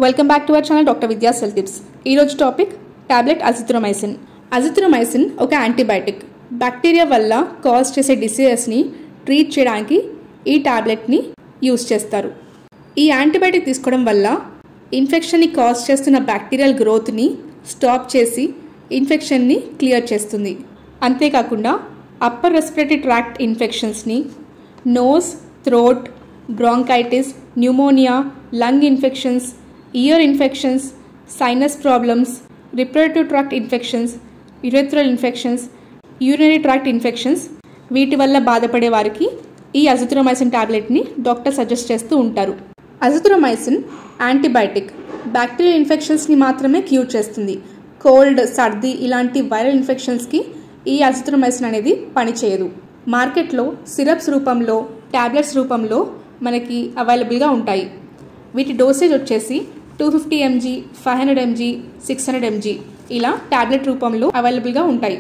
Welcome back to our channel doctor విద్యా cell tips. ఈరోజు topic tablet azithromycin. Azithromycin ఒక antibiotic. Bacteria వల్ల cause చేసే డిసీజెస్ని ట్రీట్ చేయడానికి ఈ టాబ్లెట్ని యూజ్ చేస్తారు. ఈ యాంటీబయాటిక్ తీసుకోవడం వల్ల ఇన్ఫెక్షన్ని కాజ్ చేస్తున్న బ్యాక్టీరియల్ గ్రోత్ని స్టాప్ చేసి ఇన్ఫెక్షన్ని క్లియర్ చేస్తుంది. అంతేకాకుండా అప్పర్ రెస్పిరేటరీ ట్రాక్ట్ ఇన్ఫెక్షన్స్ని, nose, throat, bronchitis, pneumonia, lung infections, ear infections, sinus problems, reproductive tract infections, urethral infections, urinary tract infections వీటి వల్ల బాధపడే వారికి ఈ అజిథ్రోమైసిన్ టాబ్లెట్ని డాక్టర్ సజెస్ట్ చేస్తూ ఉంటారు. Azithromycin antibiotic. బ్యాక్టీరియల్ ఇన్ఫెక్షన్స్ని మాత్రమే క్యూర్ చేస్తుంది. కోల్డ్, సర్ది ఇలాంటి వైరల్ ఇన్ఫెక్షన్స్కి ఈ అజిథ్రోమైసిన్ అనేది పనిచేయదు. మార్కెట్లో సిరప్స్ రూపంలో, టాబ్లెట్స్ రూపంలో మనకి అవైలబుల్గా ఉంటాయి. వీటి డోసేజ్ వచ్చేసి 250 mg, 500 mg, 600 mg ఇలా టాబ్లెట్ రూపంలో అవైలబుల్గా ఉంటాయి.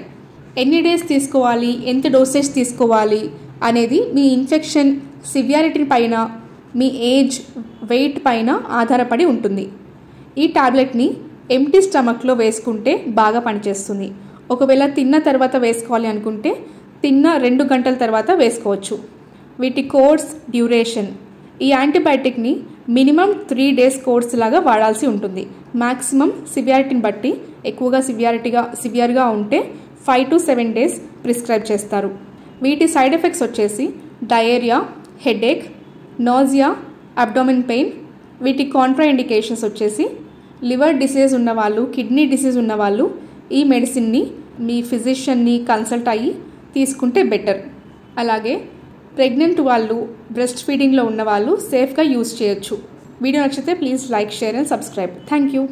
ఎన్ని డేస్ తీసుకోవాలి, ఎంత డోసేజ్ తీసుకోవాలి అనేది మీ ఇన్ఫెక్షన్ సివియారిటీ పైన, మీ ఏజ్, వెయిట్ పైన ఆధారపడి ఉంటుంది. ఈ టాబ్లెట్ని ఎంప్టీ స్టమక్లో వేసుకుంటే బాగా పనిచేస్తుంది. ఒకవేళ తిన్న తర్వాత వేసుకోవాలి అనుకుంటే తిన్న 2 గంటల తర్వాత వేసుకోవచ్చు. వీటి కోర్స్, డ్యూరేషన్. ఈ యాంటీబయాటిక్ని మినిమం 3 days కోర్స్ లాగా వాడాల్సి ఉంటుంది. మ్యాక్సిమం సివియారిటీని బట్టి ఎక్కువగా సివియర్గా ఉంటే 5 to 7 days ప్రిస్క్రైబ్ చేస్తారు. వీటి సైడ్ ఎఫెక్ట్స్ వచ్చేసి diarrhoea, headache, nausea, abdomen pain. వీటి కాంట్రా ఇండికేషన్స్ వచ్చేసి లివర్ డిసీజ్ ఉన్నవాళ్ళు, కిడ్నీ డిసీజ్ ఉన్నవాళ్ళు ఈ మెడిసిన్ని మీ ఫిజిషియన్ని కన్సల్ట్ అయ్యి తీసుకుంటే బెటర్. అలాగే ప్రెగ్నెంట్ వాళ్ళు, బ్రెస్ట్ ఫీడింగ్లో ఉన్న వాళ్ళు సేఫ్గా యూజ్ చేయొచ్చు. వీడియో నచ్చితే please like, share and subscribe. Thank you.